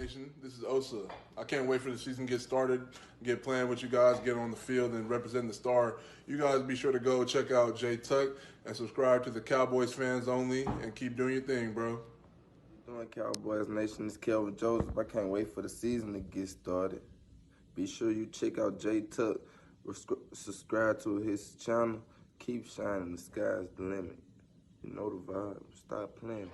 Nation, this is Osa. I can't wait for the season to get started, get playing with you guys, get on the field, and represent the star. You guys be sure to go check out J Tuck and subscribe to the Cowboys fans only, and keep doing your thing, bro. Doing Cowboys Nation, this is Kelvin Joseph. I can't wait for the season to get started. Be sure you check out J Tuck, subscribe to his channel. Keep shining, the sky's the limit. You know the vibe. Stop playing.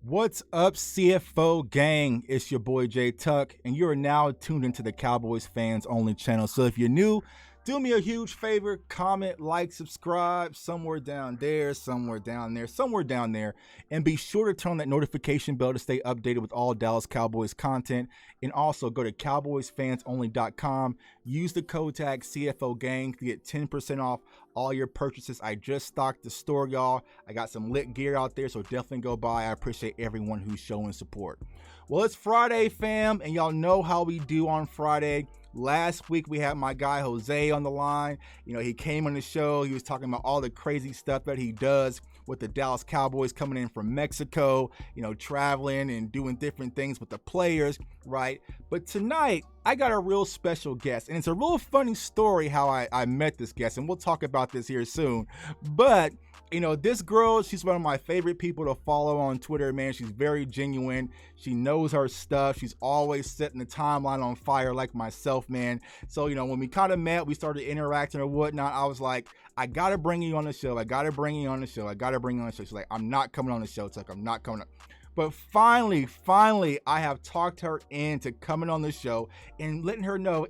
What's up, CFO gang? It's your boy J Tuck, and you are now tuned into the Cowboys Fans Only channel. So if you're new, do me a huge favor, comment, like, subscribe, somewhere down there, somewhere down there, somewhere down there, and be sure to turn on that notification bell to stay updated with all Dallas Cowboys content. And also go to cowboysfansonly.com, use the code tag CFO gang to get 10% off all your purchases. I just stocked the store, y'all. I got some lit gear out there, so definitely go by. I appreciate everyone who's showing support. Well, it's Friday, fam, and y'all know how we do on Friday. Last week, we had my guy Jose on the line. You know, he came on the show. He was talking about all the crazy stuff that he does with the Dallas Cowboys coming in from Mexico, you know, traveling and doing different things with the players, right? But tonight, I got a real special guest, and it's a real funny story how I met this guest, and we'll talk about this here soon. But you know, this girl, she's one of my favorite people to follow on Twitter, man. She's very genuine. She knows her stuff. She's always setting the timeline on fire like myself, man. So, you know, when we kind of met, we started interacting or whatnot. I was like, I got to bring you on the show. I got to bring you on the show. I got to bring you on the show. She's like, I'm not coming on the show. It's like, I'm not coming on. But finally, I have talked her into coming on the show and letting her know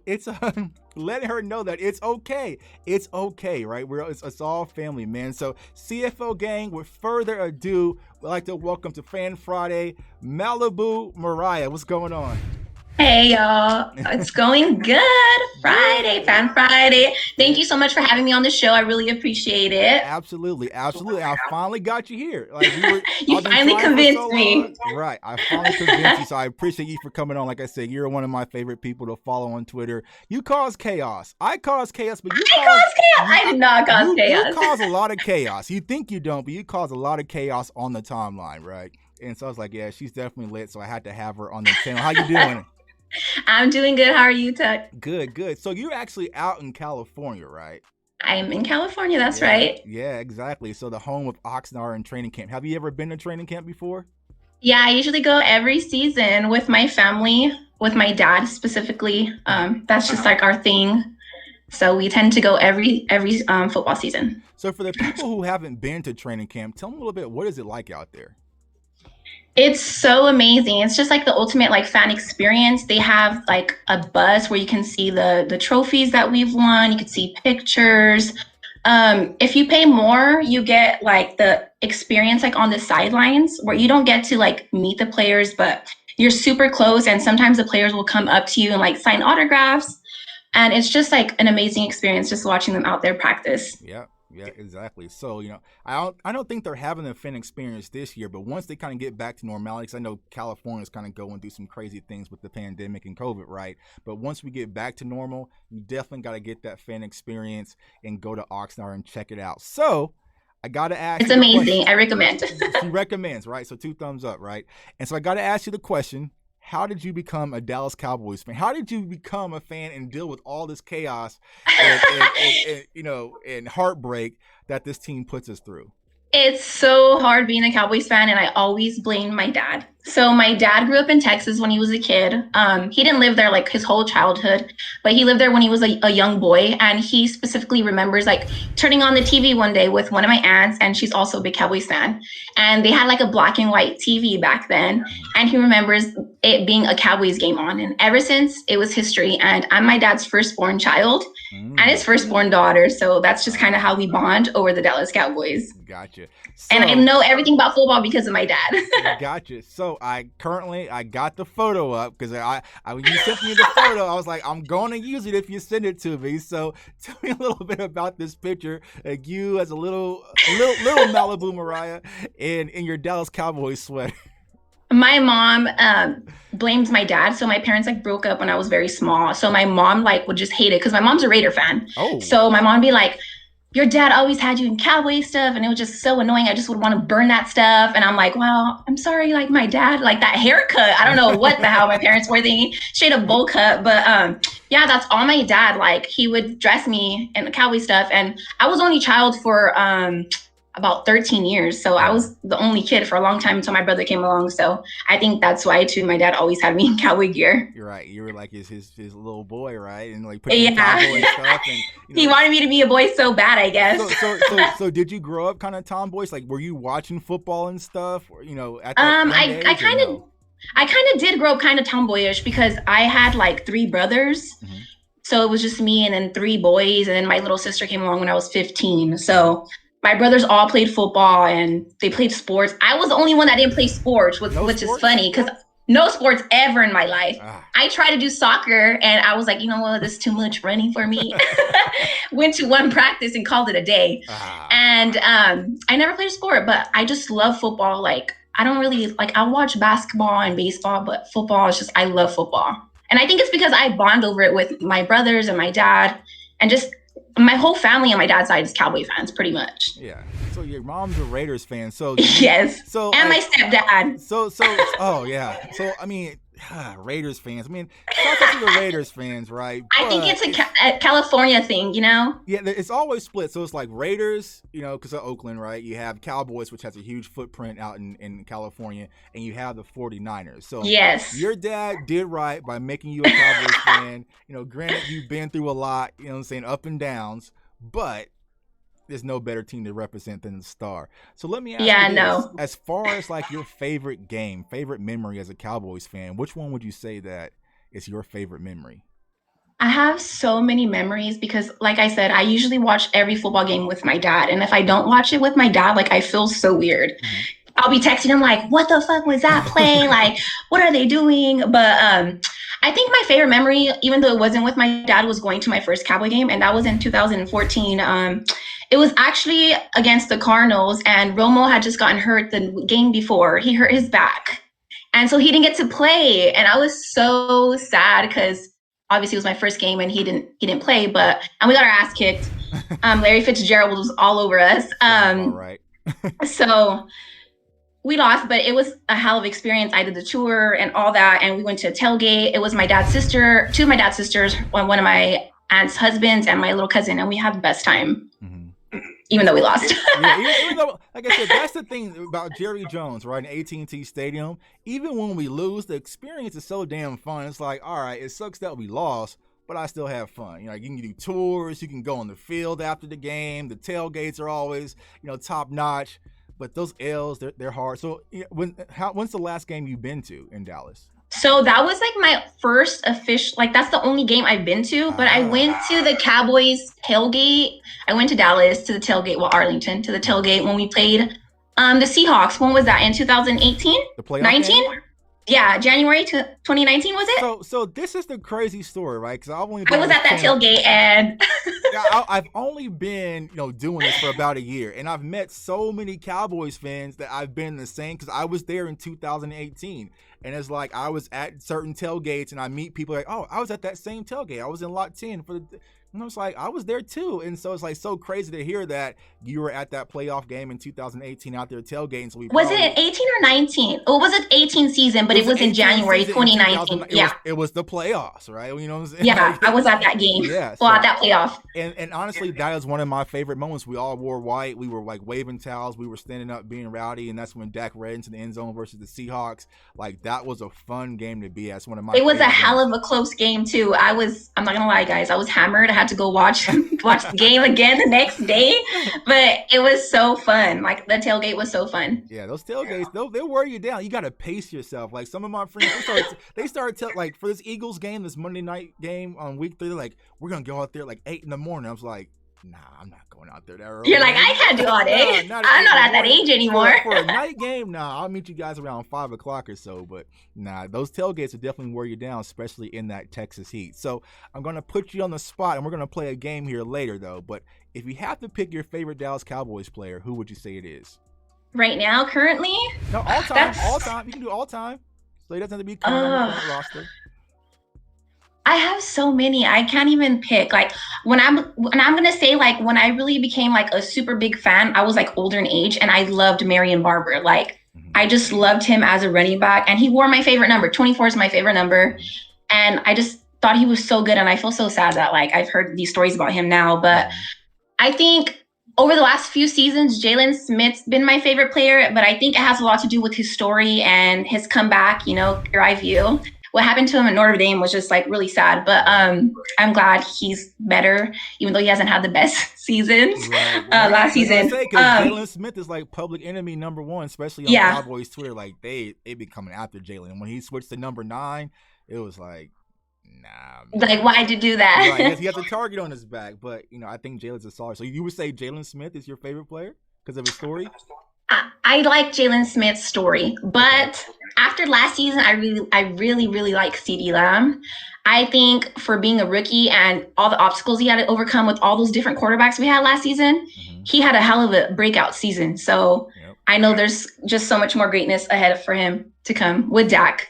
letting her know that it's okay. It's okay, right? It's all family, man. So CFO gang, with further ado, we'd like to welcome to Fan Friday, Malibu Mariah. What's going on? Hey y'all, it's going good. Fan Friday. Thank you so much for having me on the show. I really appreciate it. Absolutely. I finally got you here. Like you finally convinced me. Right, I finally convinced you. So I appreciate you for coming on. Like I said, you're one of my favorite people to follow on Twitter. You cause chaos. I cause chaos, but I did not cause chaos. You cause a lot of chaos. You think you don't, but you cause a lot of chaos on the timeline, right? And so I was like, yeah, she's definitely lit. So I had to have her on the channel. How you doing? I'm doing good. How are you, Tuck? Good. So you're actually out in California, right? I'm in California. That's right. Yeah, exactly. So the home of Oxnard and training camp. Have you ever been to training camp before? Yeah, I usually go every season with my family, with my dad specifically. That's just like our thing. So we tend to go every football season. So for the people who haven't been to training camp, tell me a little bit, what is it like out there? It's so amazing. It's just like the ultimate like fan experience. They have like a bus where you can see the trophies that we've won. You can see pictures. If you pay more, you get like the experience like on the sidelines where you don't get to like meet the players, but you're super close. And sometimes the players will come up to you and like sign autographs. And it's just like an amazing experience just watching them out there practice. Yeah, exactly. So, you know, I don't think they're having a fan experience this year, but once they kind of get back to normality, because I know California's kind of going through some crazy things with the pandemic and COVID, right? But once we get back to normal, you definitely got to get that fan experience and go to Oxnard and check it out. So I got to ask. It's amazing. I recommend. She recommends, right? So 2 thumbs up, right? And so I got to ask you the question. How did you become a Dallas Cowboys fan? How did you become a fan and deal with all this chaos and heartbreak that this team puts us through? It's so hard being a Cowboys fan, and I always blame my dad. So my dad grew up in Texas when he was a kid. He didn't live there like his whole childhood, but he lived there when he was a young boy. And he specifically remembers like turning on the TV one day with one of my aunts, and she's also a big Cowboys fan. And they had like a black and white TV back then. And he remembers it being a Cowboys game on. And ever since, it was history. And I'm my dad's firstborn child and his firstborn daughter. So that's just kind of how we bond over the Dallas Cowboys. Gotcha. So, and I know everything about football because of my dad. Gotcha. So I got the photo up because when you sent me the photo, I was like, I'm going to use it if you send it to me. So tell me a little bit about this picture. Like you as a little Malibu Mariah in your Dallas Cowboys sweater. My mom blamed my dad. So my parents like broke up when I was very small. So my mom like would just hate it because my mom's a Raider fan. Oh, So my mom would be like, your dad always had you in Cowboy stuff, and it was just so annoying. I just would want to burn that stuff. And I'm like, well, I'm sorry, like my dad, like that haircut. I don't know what the hell my parents were thinking. Straight up bowl cut. But yeah, that's all my dad. Like he would dress me in Cowboy stuff. And I was only child for about 13 years. So I was the only kid for a long time until my brother came along. So I think that's why too my dad always had me in Cowboy gear. you're right. You were like his little boy, right? And like put you in Yeah. Cowboy stuff, and He wanted me to be a boy so bad, I guess. So did you grow up kind of tomboyish? Like, were you watching football and stuff? Or, at that young age, I or kind of no? I kind of did grow up kind of tomboyish because I had like 3 brothers. Mhm. So it was just me and then 3 boys. And then my little sister came along when I was 15. So my brothers all played football and they played sports. I was the only one that didn't play sports, which No is sports? funny because no sports ever in my life. Ah. I tried to do soccer and I was like, you know what, this is too much running for me. Went to one practice and called it a day. Ah. And I never played a sport, but I just love football. Like I don't really like, I watch basketball and baseball, but football is just, I love football. And I think it's because I bond over it with my brothers and my dad, and just my whole family on my dad's side is Cowboy fans, pretty much. Yeah. So your mom's a Raiders fan. So Yes. So And my like, stepdad. so oh yeah. So I mean, Raiders fans. I mean, shout out to the Raiders fans, right? I think But it's a California thing, you know? yeah, it's always split. So it's like Raiders, because of Oakland, right? You have Cowboys, which has a huge footprint out in California, and you have the 49ers. So Yes. your dad did right by making you a Cowboys fan. Granted, you've been through a lot, what I'm saying, up and downs, but there's no better team to represent than the Star. So let me ask Yeah, you this. no. As far as like your favorite game, favorite memory as a Cowboys fan, which one would you say that is your favorite memory? I have so many memories because, like I said, I usually watch every football game with my dad. And if I don't watch it with my dad, like I feel so weird. Mhm. I'll be texting him like, what the fuck was that play? Like, what are they doing? But I think my favorite memory, even though it wasn't with my dad, was going to my first Cowboy game. And that was in 2014. It was actually against the Cardinals, and Romo had just gotten hurt the game before. He hurt his back. And so he didn't get to play. And I was so sad because obviously it was my first game and he didn't play, and we got our ass kicked. Larry Fitzgerald was all over us. All right. So we lost, but it was a hell of an experience. I did the tour and all that, and we went to a tailgate. It was my dad's sister, two of my dad's sisters, one of my aunt's husbands, and my little cousin, and we had the best time, even though we lost. Yeah, even though, like I said, that's the thing about Jerry Jones, right? In AT&T Stadium, even when we lose, the experience is so damn fun. It's like, all right, it sucks that we lost, but I still have fun. You can do tours, you can go on the field after the game. The tailgates are always, top notch. But those L's, they're hard. So when's the last game you've been to in Dallas? So that was like my first official, like that's the only game I've been to, but I went to the Cowboys tailgate. I went to Dallas to the tailgate, Arlington, to the tailgate when we played the Seahawks. When was that, in 2018? The playoff 19? game? Yeah, January 2019 was it? So this is the crazy story, right? Because I was at that tailgate and I've only been, doing this for about a year, and I've met so many Cowboys fans that I've been the same because I was there in 2018, and it's like I was at certain tailgates and I meet people like, oh, I was at that same tailgate. I was in lot 10 for the. And I was like, I was there too. And so it's like so crazy to hear that you were at that playoff game in 2018 out there tailgating. So was it 18 or 19? Or was it 18 season, but it was in January 2019. It was the playoffs, right? You know what I'm saying? Yeah, I was at that game. Yeah. At that playoff. And honestly, that is one of my favorite moments. We all wore white. We were like waving towels. We were standing up being rowdy. And that's when Dak ran into the end zone versus the Seahawks. Like, that was a fun game to be at. It's one of my It was a hell games. of a close game too. I'm not gonna lie, guys. I was hammered. I had to go watch the game again the next day. But it was so fun. Like, the tailgate was so fun. Yeah, those tailgates, they'll wear you down. You got to pace yourself. Like, some of my friends, they started like, for this Eagles game, this Monday night game on week 3, they're like, we're going to go out there like 8 in the morning. I was like, nah, I'm not going out there that early. You're like, I can't do all day. I'm not at that age anymore. For a night game, nah, I'll meet you guys around 5 o'clock or so. But nah, those tailgates will definitely wear you down, especially in that Texas heat. So I'm going to put you on the spot, and we're going to play a game here later, though. But if you have to pick your favorite Dallas Cowboys player, who would you say it is? Right now, currently, No, all time, that's all time. You can do all time. So he doesn't have to be current on the uh, current roster. I have so many. I can't even pick. Like when I'm gonna say like when I really became like a super big fan, I was like older in age, and I loved Marion Barber. Like Mm-hmm. I just loved him as a running back, and he wore my favorite number. 24 is my favorite number, Mm-hmm. and I just thought he was so good. And I feel so sad that like I've heard these stories about him now, but Mm-hmm. I think over the last few seasons, Jalen Smith's been my favorite player, but I think it has a lot to do with his story and his comeback, Drive You. What happened to him at Notre Dame was just like really sad, but I'm glad he's better, even though he hasn't had the best seasons last season. Because Jalen Smith is like public enemy number one, especially on Cowboys Twitter. Like they be coming after Jalen. And when he switched to number 9, it was like, nah, man. Like, why'd you do that? Right, he has a target on his back, but I think Jalen's a solid. So you would say Jalen Smith is your favorite player because of his story? I like Jalen Smith's story, but after last season, I really like CeeDee Lamb. I think for being a rookie and all the obstacles he had to overcome with all those different quarterbacks we had last season, he had a hell of a breakout season. So I know there's just so much more greatness ahead for him to come with Dak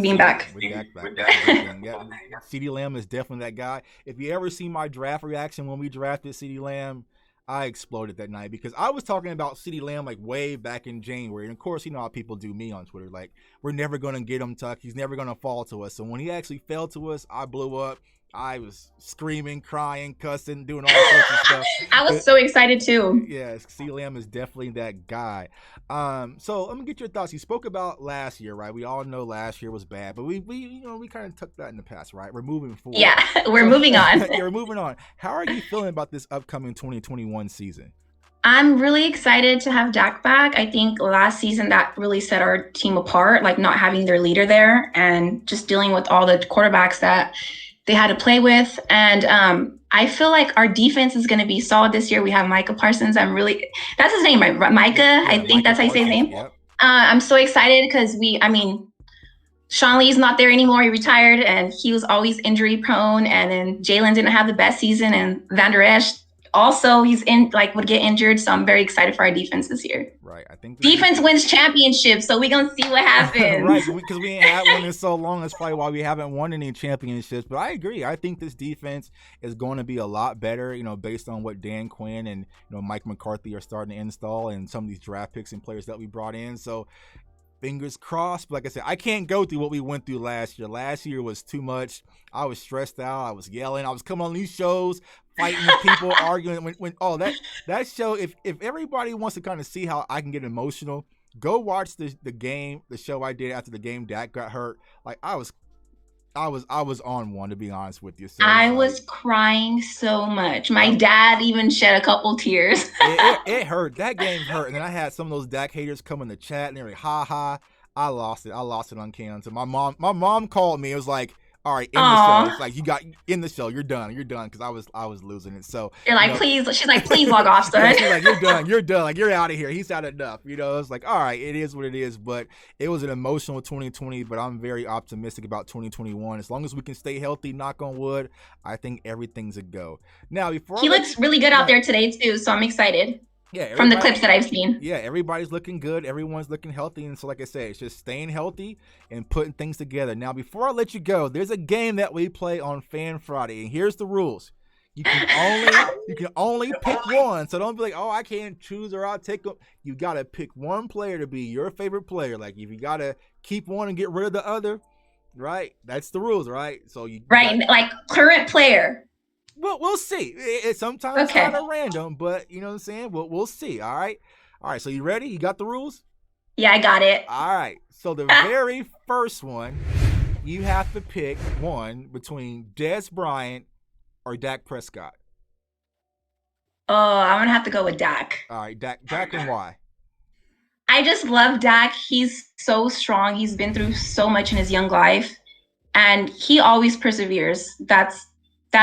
being back. With Dak back. Yeah, CeeDee Lamb is definitely that guy. If you ever see my draft reaction when we drafted CeeDee Lamb, I exploded that night because I was talking about CeeDee Lamb like way back in January. And of course, you know how people do me on Twitter. Like, we're never going to get him, Tuck. He's never going to fall to us. So when he actually fell to us, I blew up. I was screaming, crying, cussing, doing all sorts of stuff. I was so excited too. Yeah, CeeDee Lamb is definitely that guy. So let me get your thoughts. You spoke about last year, right? We all know last year was bad, but we kind of took that in the past, right? We're moving forward. Yeah, we're moving on. Yeah, we're moving on. How are you feeling about this upcoming 2021 season? I'm really excited to have Dak back. I think last season that really set our team apart, like not having their leader there and just dealing with all the quarterbacks that they had to play with. And I feel like our defense is going to be solid this year. We have Micah Parsons. That's his name, right? Micah. Yeah, I think that's how you say his name. Yep. I'm so excited because Sean Lee's not there anymore. He retired and he was always injury prone. And then Jalen didn't have the best season, and Van Der Esch also would get injured. So I'm very excited for our defense this year. Right. I think defense wins championships, so we're gonna see what happens. Right, because we ain't had one in so long. That's probably why we haven't won any championships. But I agree. I think this defense is going to be a lot better, based on what Dan Quinn and Mike McCarthy are starting to install and some of these draft picks and players that we brought in. So fingers crossed. But like I said, I can't go through what we went through last year. Last year was too much. I was stressed out. I was yelling. I was coming on these shows, fighting with people, arguing. That show, if everybody wants to kind of see how I can get emotional, go watch the show I did after the game Dak got hurt. Like I was on one, to be honest with you. So I was crying so much. My dad even shed a couple tears. It hurt. That game hurt. And then I had some of those Dak haters come in the chat and they're like, ha ha. I lost it on cam. So my mom called me. It was like, all right, end the show. It's like, you got in the show. You're done. Because I was losing it. So you're like, please. She's like, please log off, son. Yeah, she's like, you're done. Like, you're out of here. He's had enough. It's like, all right, it is what it is. But it was an emotional 2020. But I'm very optimistic about 2021. As long as we can stay healthy, knock on wood, I think everything's a go. Now, he looks really good out there today too. So I'm excited. Yeah, from the clips that I've seen. Yeah, everybody's looking good. Everyone's looking healthy. And so, like I said, it's just staying healthy and putting things together. Now, before I let you go, there's a game that we play on Fan Friday. And here's the rules. You can only pick one. So don't be like, oh, I can't choose or I'll take them. You got to pick one player to be your favorite player. Like, if you got to keep one and get rid of the other, right? That's the rules, right? So like current player. Well, we'll see. It's sometimes kind of random, but you know what I'm saying? We'll see. All right. So you ready? You got the rules? Yeah, I got it. All right. So the very first one, you have to pick one between Dez Bryant or Dak Prescott. Oh, I'm going to have to go with Dak. All right. Dak and why? I just love Dak. He's so strong. He's been through so much in his young life, and he always perseveres. That's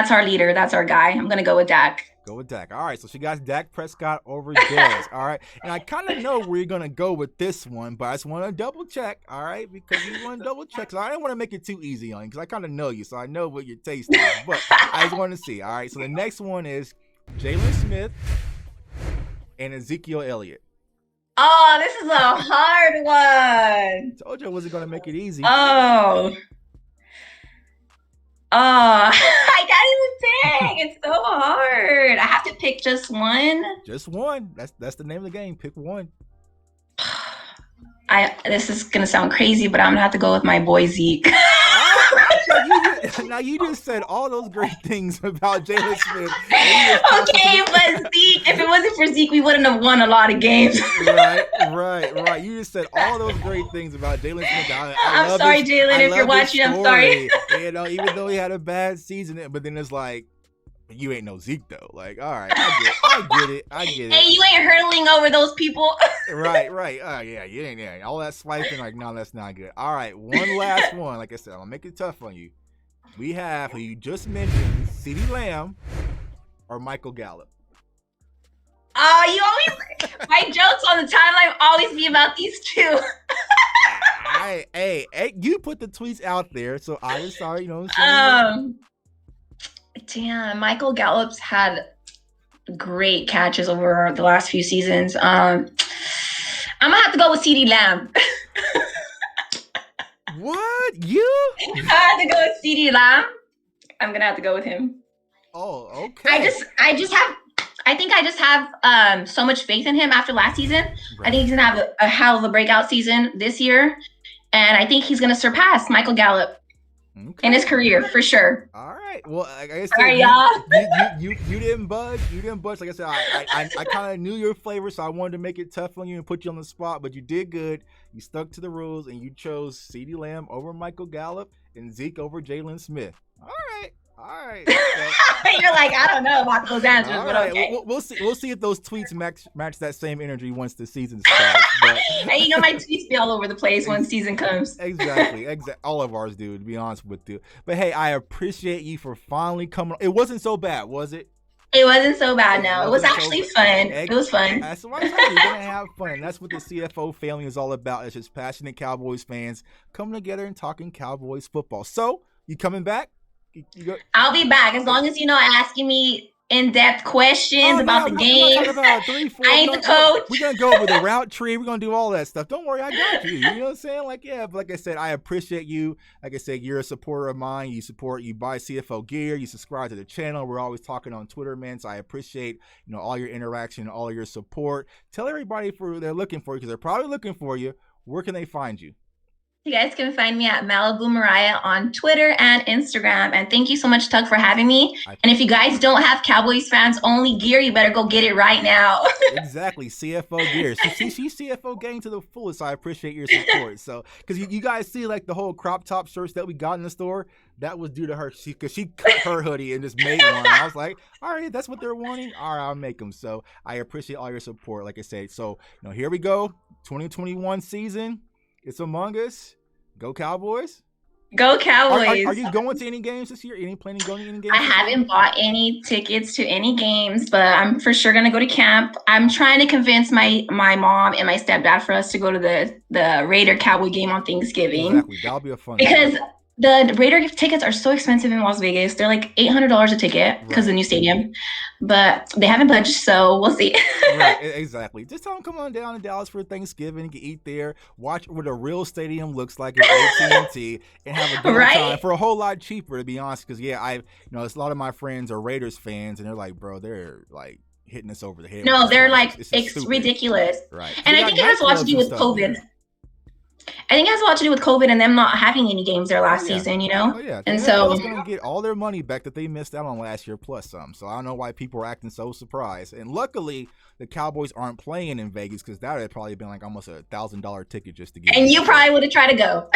our leader. That's our guy. I'm going to go with Dak. Go with Dak. All right. So she got Dak Prescott over Dez. All right. And I kind of know where you're going to go with this one, but I just want to double check. All right. Because you want to double check. So I didn't want to make it too easy on you because I kind of know you. So I know what your taste is. But I just want to see. All right. So the next one is Jalen Smith and Ezekiel Elliott. Oh, this is a hard one. Told you I wasn't gonna make it easy. Oh. I can't even pick. It's so hard. I have to pick just one. Just one. That's the name of the game. Pick one. This is gonna sound crazy, but I'm gonna have to go with my boy Zeke. Now you just said all those great things about Jalen Smith. Okay, but Zeke, if it wasn't for Zeke, we wouldn't have won a lot of games. Right. You just said all those great things about Jalen Smith. I'm sorry, Jalen, if you're watching, I'm sorry. You know, even though he had a bad season, but then it's like, you ain't no Zeke though. Like, all right, I get it. Hey, you ain't hurtling over those people. Right. Yeah, you ain't there. All that swiping, like, no, that's not good. All right, one last one. Like I said, I'm gonna make it tough on you. We have who you just mentioned, CeeDee Lamb or Michael Gallup. Oh, you always my jokes on the timeline always be about these two. Hey, you put the tweets out there, so I just saw, you know what I'm saying? Damn, Michael Gallup's had great catches over the last few seasons. I'm gonna have to go with CeeDee Lamb. What? You? I have to go with CeeDee Lamb. I'm gonna have to go with him. Oh, okay. I think I just have so much faith in him after last season. Right. I think he's gonna have a hell of a breakout season this year, and I think he's gonna surpass Michael Gallup in his career for sure. All right. Well, like I said, sorry, y'all. You didn't budge. You didn't budge. Like I said, I kind of knew your flavor, so I wanted to make it tough on you and put you on the spot. But you did good. You stuck to the rules, and you chose CeeDee Lamb over Michael Gallup and Zeke over Jalen Smith. All right. So, you're like, I don't know about those answers, but okay. We'll see if those tweets match that same energy once the season starts. But hey, my tweets be all over the place when season comes. Exactly. All of ours do, to be honest with you. But hey, I appreciate you for finally coming. It wasn't so bad, was it? It wasn't so bad, no. It was actually fun. It was fun. That's what I'm saying. You're going to have fun. That's what the CFO family is all about. It's just passionate Cowboys fans coming together and talking Cowboys football. So, you coming back? I'll be back as long as asking me in-depth questions about the game. About 3, 4, I ain't the coach. We're gonna go over the route tree. We're gonna do all that stuff. Don't worry, I got you. You know what I'm saying? Like, yeah, but like I said, I appreciate you. Like I said, you're a supporter of mine. You buy CFO gear. You subscribe to the channel. We're always talking on Twitter, man. So I appreciate all your interaction, all your support. Tell everybody they're looking for you because they're probably looking for you. Where can they find you? You guys can find me at Malibu Mariah on Twitter and Instagram. And thank you so much, Tug, for having me. And if you guys don't have Cowboys fans only gear, you better go get it right now. Exactly. CFO gear. She's CFO gang to the fullest. So I appreciate your support. So, because you guys see like the whole crop top shirts that we got in the store, that was due to her. Because she cut her hoodie and just made one. I was like, all right, that's what they're wanting. All right, I'll make them. So I appreciate all your support. Like I said, so here we go. 2021 season. It's among us. Go Cowboys. Go Cowboys. Are you going to any games this year? Any planning going to any games? I haven't bought any tickets to any games, but I'm for sure going to go to camp. I'm trying to convince my mom and my stepdad for us to go to the Raider Cowboy game on Thanksgiving. Exactly. That'll be a fun because game. The Raider tickets are so expensive in Las Vegas. They're like $800 a ticket because of the new stadium, but they haven't budged, so we'll see. Right, exactly. Just tell them come on down to Dallas for Thanksgiving. You can eat there, watch what a real stadium looks like at AT&T, and have a good time for a whole lot cheaper, to be honest. Because a lot of my friends are Raiders fans, and they're like, bro, they're like hitting us over the head. No, they're like it's ridiculous. Right, and I think it has a lot to do with COVID. I think it has a lot to do with COVID and them not having any games there last season, Oh, yeah. And so they're going to get all their money back that they missed out on last year plus some. So I don't know why people are acting so surprised. And luckily, the Cowboys aren't playing in Vegas because that would have probably been like almost $1,000 ticket just to get. And you probably would have tried to go.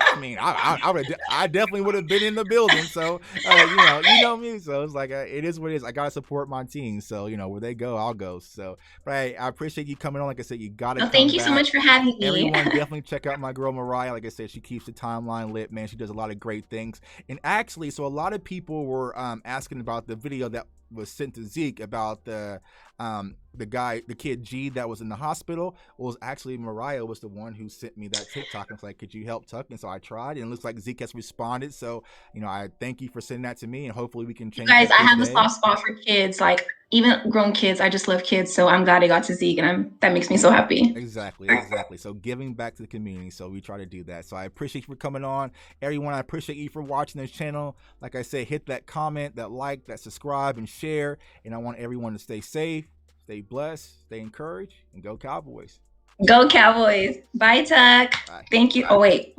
I mean, I definitely would have been in the building. So, you know me. So it's like, it is what it is. I got to support my team. So, where they go, I'll go. So, but hey, I appreciate you coming on. Like I said, you got to thank you so much for having me. Everyone definitely check out my girl, Mariah. Like I said, she keeps the timeline lit, man. She does a lot of great things. And actually, so a lot of people were asking about the video that was sent to Zeke about the kid G that was in the hospital. Was actually Mariah was the one who sent me that TikTok and was like, could you help Tuck? And so I tried, and it looks like Zeke has responded. So I thank you for sending that to me, and hopefully we can change. You guys, I have a soft spot for kids. Like even grown kids, I just love kids. So I'm glad I got to Zeke, and that makes me so happy. Exactly. So giving back to the community. So we try to do that. So I appreciate you for coming on. Everyone, I appreciate you for watching this channel. Like I said, hit that comment, that like, that subscribe, and share. And I want everyone to stay safe, stay blessed, stay encouraged, and go Cowboys. Go Cowboys. Bye, Tuck. Bye. Thank you. Oh, wait.